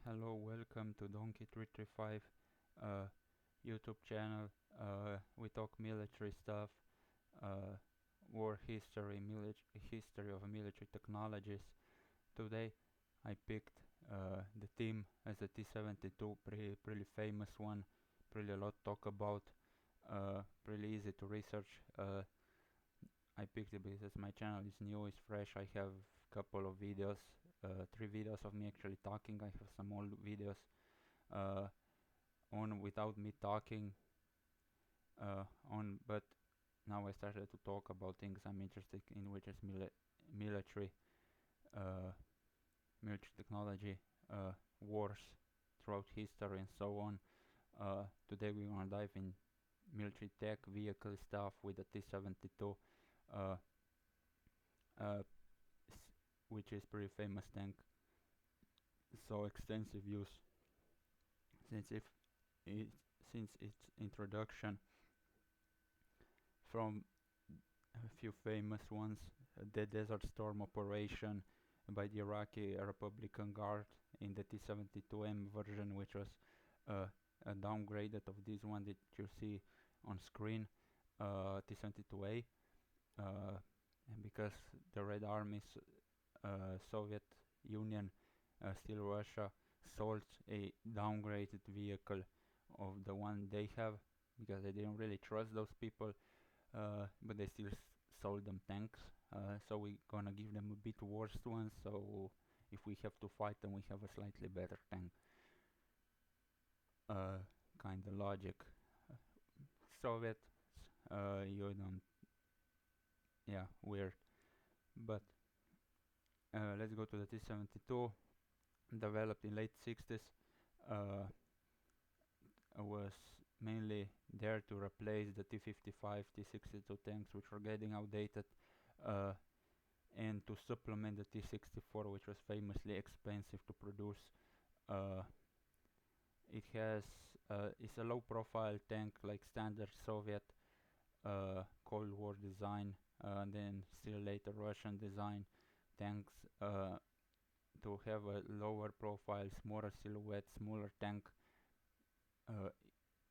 Hello, welcome to Donkey335 YouTube channel. We talk military stuff, uh, war history, history of military technologies. Today I picked the team as a T72, pretty famous one, pretty a lot talk about, pretty easy to research. I picked it because my channel is new, is fresh. I have couple of videos, 3 videos of me actually talking. I have some old videos uh, on without me talking on, but now I started to talk about things I'm interested in, which is military, uh, military technology, wars throughout history and so on. Today we're gonna dive in military tech, vehicle stuff with the T72, uh, uh, which is pretty famous tank. So extensive use since if it since its introduction from a few famous ones, the Desert Storm operation by the Iraqi Republican Guard in the T-72M version, which was a downgraded of this one that you see on screen, T-72A, and because the Red Army's Soviet Union, still Russia, sold a downgraded vehicle of the one they have because they didn't really trust those people, but they still sold them tanks. So we're gonna give them a bit worse ones, so if we have to fight them we have a slightly better tank. Kinda logic. Soviet, you don't, yeah, weird. But let's go to the T-72. Developed in late 60s, uh, was mainly there to replace the T-55, T-62 tanks, which were getting outdated, uh, and to supplement the T-64, which was famously expensive to produce. Uh, it's a low-profile tank, like standard Soviet Cold War design, and then still later Russian design tanks. To have a lower profile, smaller silhouette, smaller tank, uh,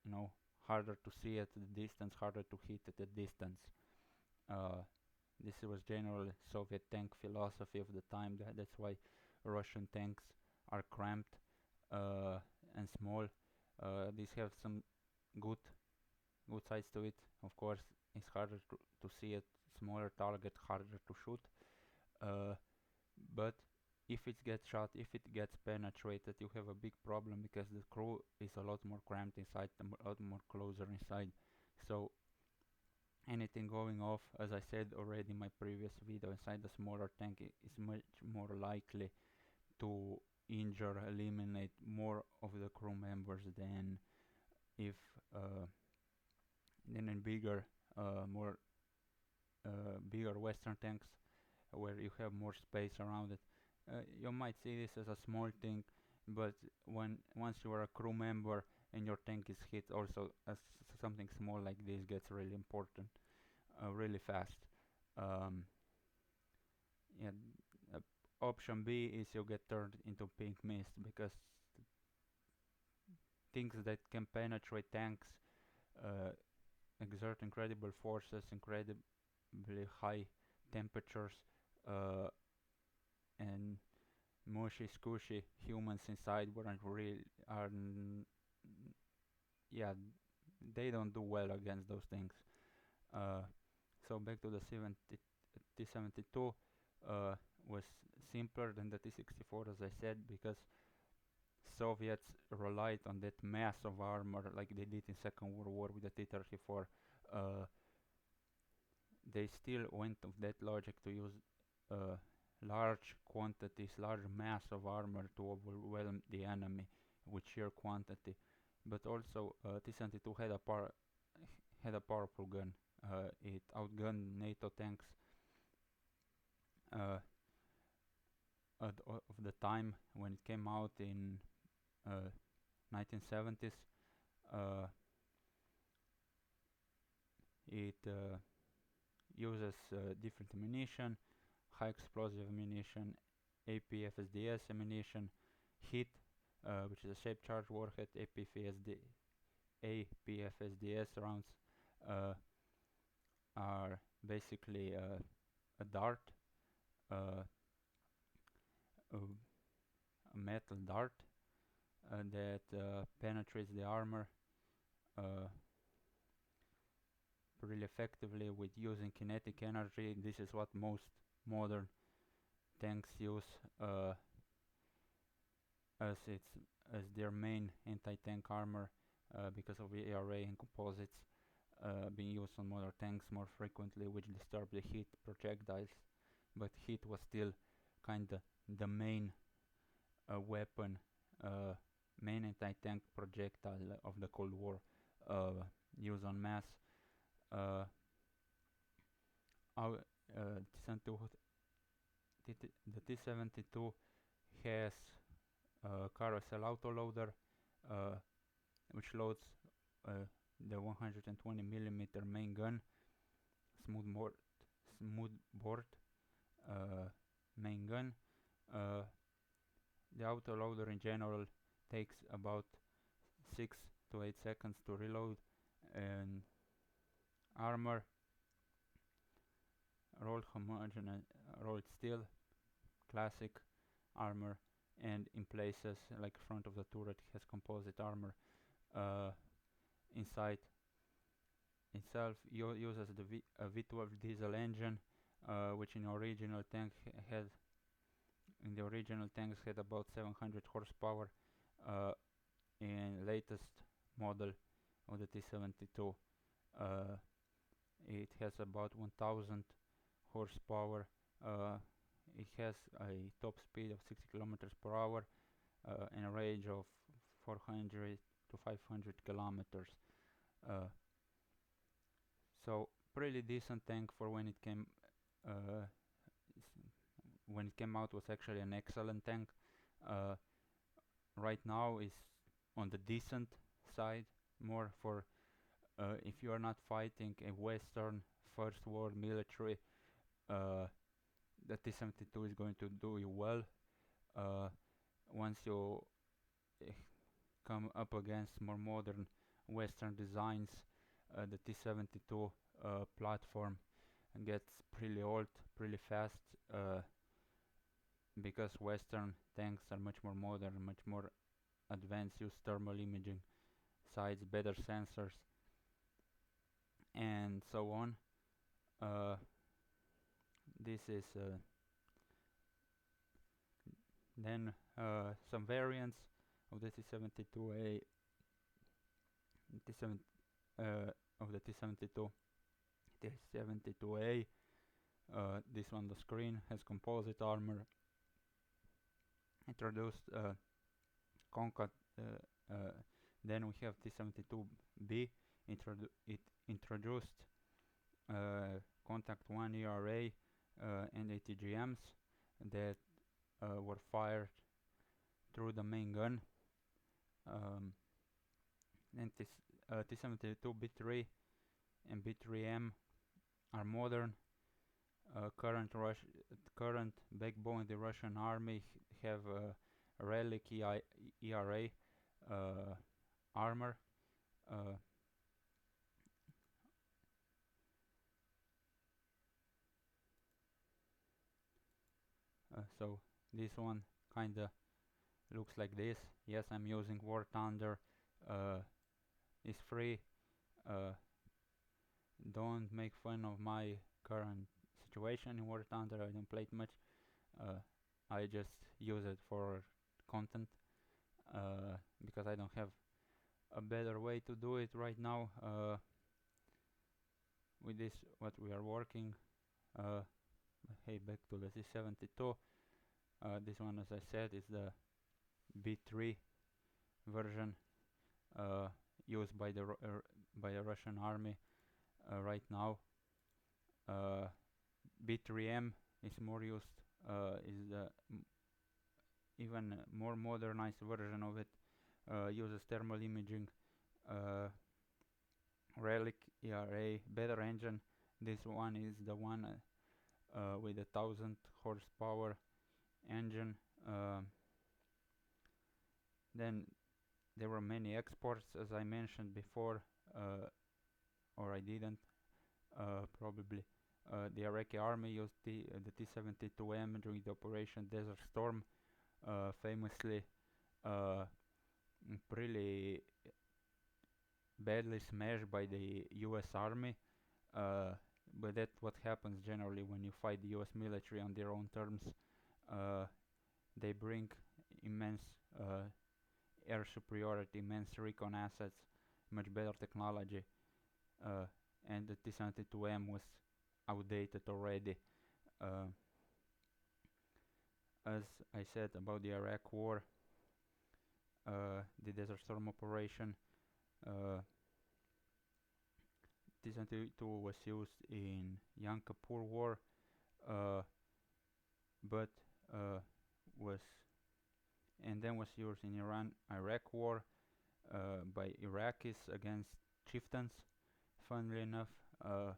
you know, harder to see at the distance, harder to hit at the distance. This was general Soviet tank philosophy of the time. That's why Russian tanks are cramped and small. These have some good sides to it. Of course, it's harder to see it. Smaller target, harder to shoot. But if it gets shot, if it gets penetrated, you have a big problem because the crew is a lot more cramped inside, a lot more closer inside. So anything going off, as I said already in my previous video, inside the smaller tank is much more likely to injure, eliminate more of the crew members than if than in bigger, more bigger Western tanks where you have more space around it. You might see this as a small thing, but once you are a crew member and your tank is hit, also something small like this gets really important, really fast. Um, yeah, uh, Option B is you get turned into pink mist because things that can penetrate tanks uh, exert incredible forces, incredibly high temperatures, uh, and mushy, squishy humans inside weren't really yeah, they don't do well against those things. Uh, so back to the T-72, was simpler than the T-64, as I said, because Soviets relied on that mass of armor like they did in Second World War with the T-34. Uh, they still went of that logic to use uh, large quantities, large mass of armor to overwhelm the enemy with sheer quantity. But also, T-72 had a powerful gun. It outgunned NATO tanks uh, of the time when it came out in 1970s. It uses different ammunition, high explosive ammunition, APFSDS ammunition, heat which is a shape charge warhead. APFSDS rounds are basically a dart, a metal dart that penetrates the armor really effectively with using kinetic energy. This is what most modern tanks use as their main anti-tank armor because of the ERA and composites being used on modern tanks more frequently, which disturb the heat projectiles. But heat was still kinda the main weapon, main anti-tank projectile of the Cold War, used en masse. The T72 has a carousel autoloader, which loads the 120mm main gun, smooth bore main gun. The autoloader in general takes about 6 to 8 seconds to reload, and armor rolled steel, classic armor, and in places like front of the turret has composite armor. Inside itself uses a V12 diesel engine, which in the original tanks had about 700 horsepower. In latest model of the T72, it has about 1000 horsepower. It has a top speed of 60 kilometers per hour and a range of 400 to 500 kilometers. So pretty decent tank for when it came out. Was actually an excellent tank. Right now is on the decent side, more for if you are not fighting a Western First World military. The T72 is going to do you well. Once you come up against more modern Western designs, the T72 platform gets pretty old, pretty fast, because Western tanks are much more modern, much more advanced, use thermal imaging sights, better sensors, and so on. This is then some variants of the T72A, of the T72, T72A. This on the screen has composite armor. Introduced Concat. Then we have T72B. It introduced Contact 1 ERA and ATGMs that were fired through the main gun. And T72 B3 and B3M are modern. Current backbone of the Russian army have relic ERA armor. So this one kinda looks like this. Yes, I'm using War Thunder. It's free. Don't make fun of my current situation in War Thunder. I don't play it much. I just use it for content because I don't have a better way to do it right now. With this, what we are working. Hey, back to the T72. This one, as I said, is the B3 version used by the Russian army right now. B3M is more used, is the even more modernized version of it. Uses thermal imaging, relic ERA, better engine. This one is the one with 1000 horsepower engine. Then there were many exports, as I mentioned before, uh, or I didn't, probably. The Iraqi army used the T-72M during the Operation Desert Storm, famously uh, pretty badly smashed by the US Army. Uh, but that's what happens generally when you fight the US military on their own terms. Uh, they bring immense uh, air superiority, immense recon assets, much better technology, uh, and the T-72M was outdated already. Uh, as I said about the Iraq War, the Desert Storm operation, uh, T-72 was used in Yom Kippur War, uh, but uh, was and then was used in Iran-Iraq War by Iraqis against chieftains. Funnily enough, uh,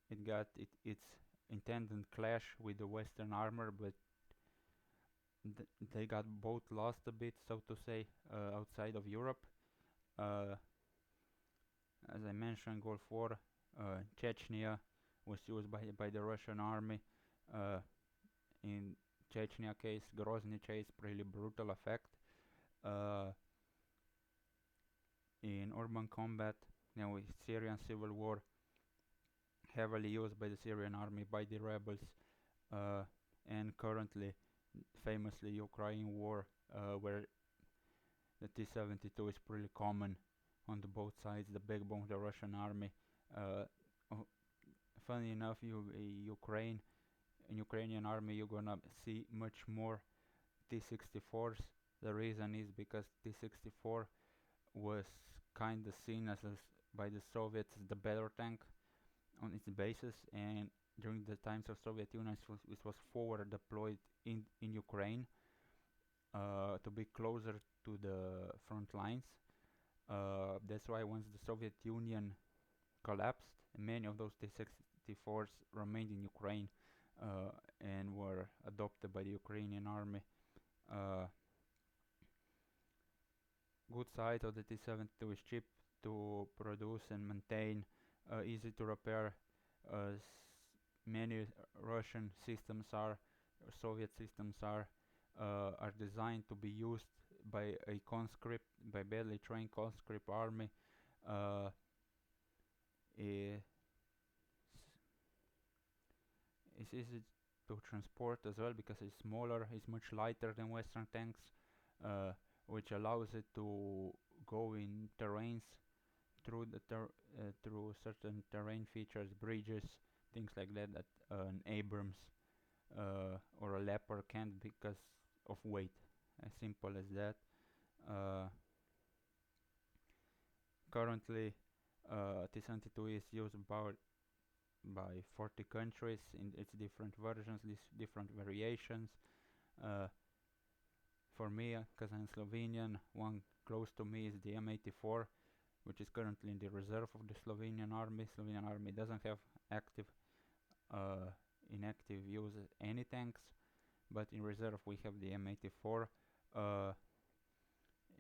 it got its intended clash with the Western armor, but they got both lost a bit, so to say, outside of Europe. Uh, as I mentioned, Gulf War, Chechnya was used by the Russian army. Uh, in Chechnya case, Grozny chase, really brutal effect. Uh, in urban combat, with Syrian civil war, heavily used by the Syrian army, by the rebels, uh, and currently, famously, Ukraine war, where the T-72 is pretty common on the both sides, the backbone of the Russian army. Uh, Funny enough, in Ukrainian army, you're gonna see much more T-64s. The reason is because T-64 was kind of seen as by the Soviets as the better tank on its basis, and during the times of Soviet Union, it was forward deployed in Ukraine to be closer to the front lines. That's why once the Soviet Union collapsed, many of those T-64s remained in Ukraine and were adopted by the Ukrainian army. Uh, Good side of the T-72 is cheap to produce and maintain, easy to repair. Many Russian systems Soviet systems are designed to be used by by badly trained conscript army. Uh, it's easy to transport as well because it's smaller, it's much lighter than Western tanks, which allows it to go in terrains through certain terrain features, bridges, things like that an Abrams or a Leopard can't because of weight. As simple as that. Uh, Currently, T-72 is used by 40 countries in its different versions, these different variations. Uh, for me, because I'm Slovenian, one close to me is the M84, which is currently in the reserve of the Slovenian army. Slovenian army doesn't have active, in active use any tanks, but in reserve we have the M84.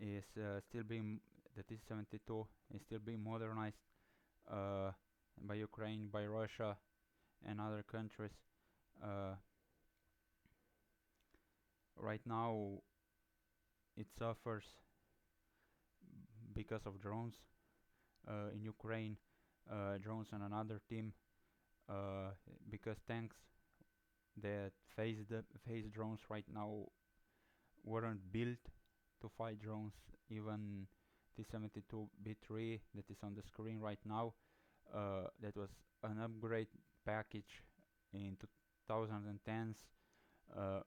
Is still being The T-72 is still being modernized by Ukraine, by Russia, and other countries. Right now, it suffers because of drones. In Ukraine, drones on another team, because tanks that face drones right now weren't built to fight drones. Even T-72B3 that is on the screen right now, that was an upgrade package in 2010s, uh,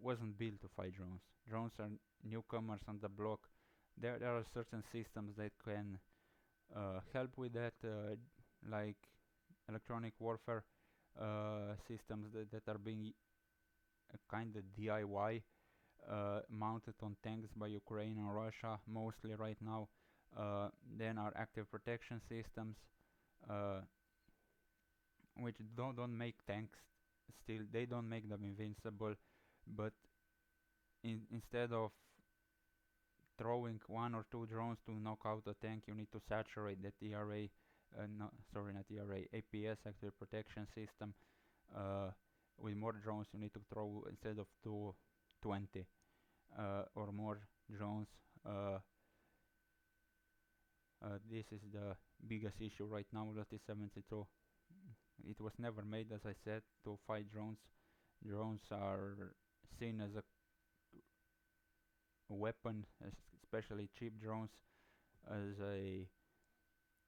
wasn't built to fight drones. Drones are newcomers on the block. There are certain systems that can help with that, like electronic warfare systems that are being kind of DIY mounted on tanks by Ukraine and Russia mostly right now. Then our active protection systems, uh, which don't make tanks still, they don't make them invincible, but instead of throwing one or two drones to knock out a tank, you need to saturate that ERA, no, sorry, not ERA, APS, actual protection system. With more drones, you need to throw instead of 20 or more drones. This is the biggest issue right now with the T-72. It was never made, as I said, to fight drones. Drones are seen as a weapon, especially cheap drones, as a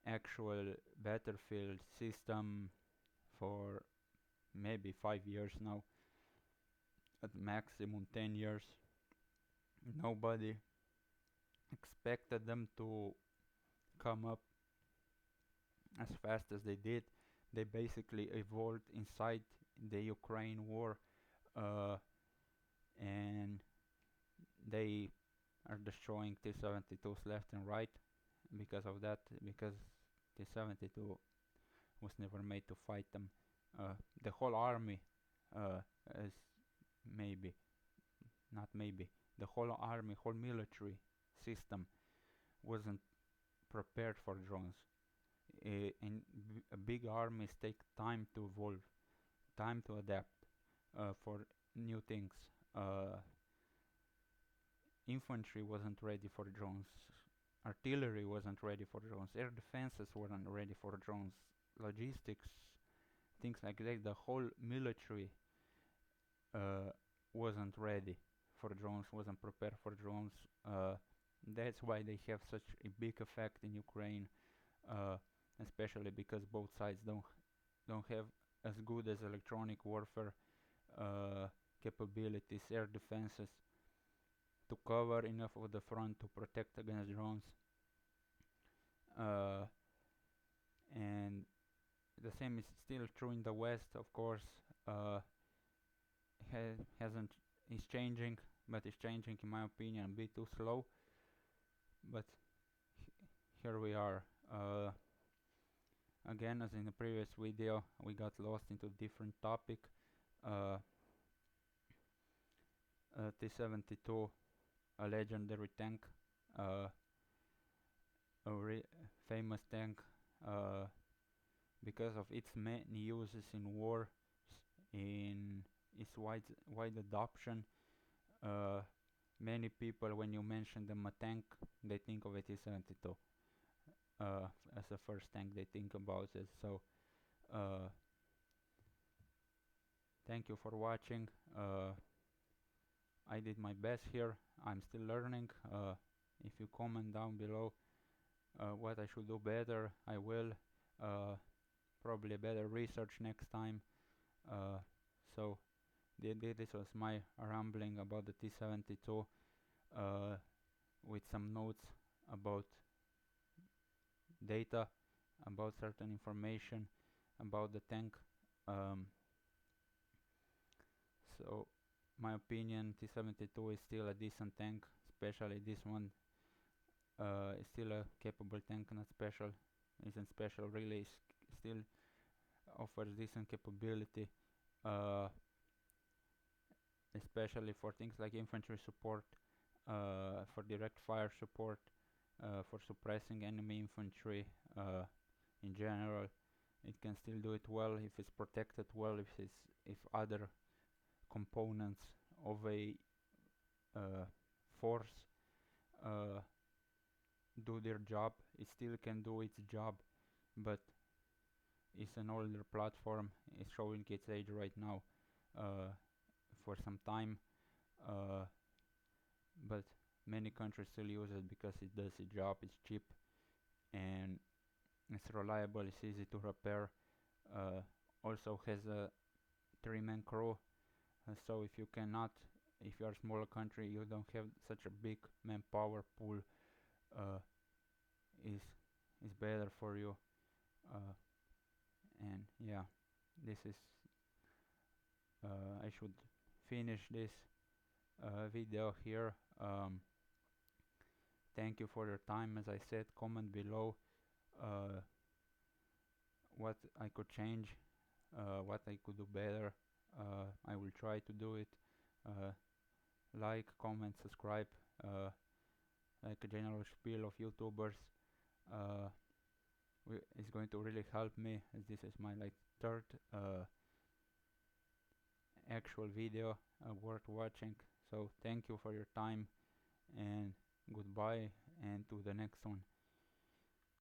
actual battlefield system for maybe 5 years now, at maximum 10 years. Nobody expected them to come up as fast as they did. They basically evolved inside the Ukraine war, and they are destroying T-72s left and right because of that, because T-72 was never made to fight them. The whole army is maybe, not maybe, the whole army, whole military system wasn't prepared for drones. And big armies take time to evolve, time to adapt for new things. Infantry wasn't ready for drones. Artillery wasn't ready for drones. Air defenses weren't ready for drones. Logistics, things like that. The whole military wasn't ready for drones, wasn't prepared for drones. That's why they have such a big effect in Ukraine, especially because both sides don't have as good as electronic warfare capabilities, air defenses to cover enough of the front to protect against drones. And the same is still true in the West, of course. Hasn't is changing, but it's changing in my opinion a bit too slow. But here we are. Again, as in the previous video, we got lost into different topic. T-72, a legendary tank, a famous tank because of its many uses in war, in its wide adoption. Many people, when you mention them a tank, they think of a T-72 as the first tank they think about it. So thank you for watching. I did my best here. I'm still learning. If you comment down below what I should do better, I will. Probably a better research next time. So this was my rambling about the T-72 with some notes about data, about certain information about the tank. So my opinion, T-72 is still a decent tank, especially this one is still a capable tank, not special, isn't special really, still offers decent capability, especially for things like infantry support, for direct fire support, for suppressing enemy infantry in general. It can still do it well if it's protected well, if other components of a force do their job. It still can do its job, but it's an older platform. It's showing its age right now for some time, but many countries still use it because it does its job. It's cheap and it's reliable. It's easy to repair. Also has a 3-man crew. So if you are a smaller country, you don't have such a big manpower pool, is better for you. And yeah, this is I should finish this video here. Thank you for your time. As I said, comment below what I could change, what I could do better. I will try to do it. Like, comment, subscribe, like a general spiel of YouTubers. Uh, is going to really help me, as this is my like third actual video worth watching. So thank you for your time, and goodbye, and to the next one.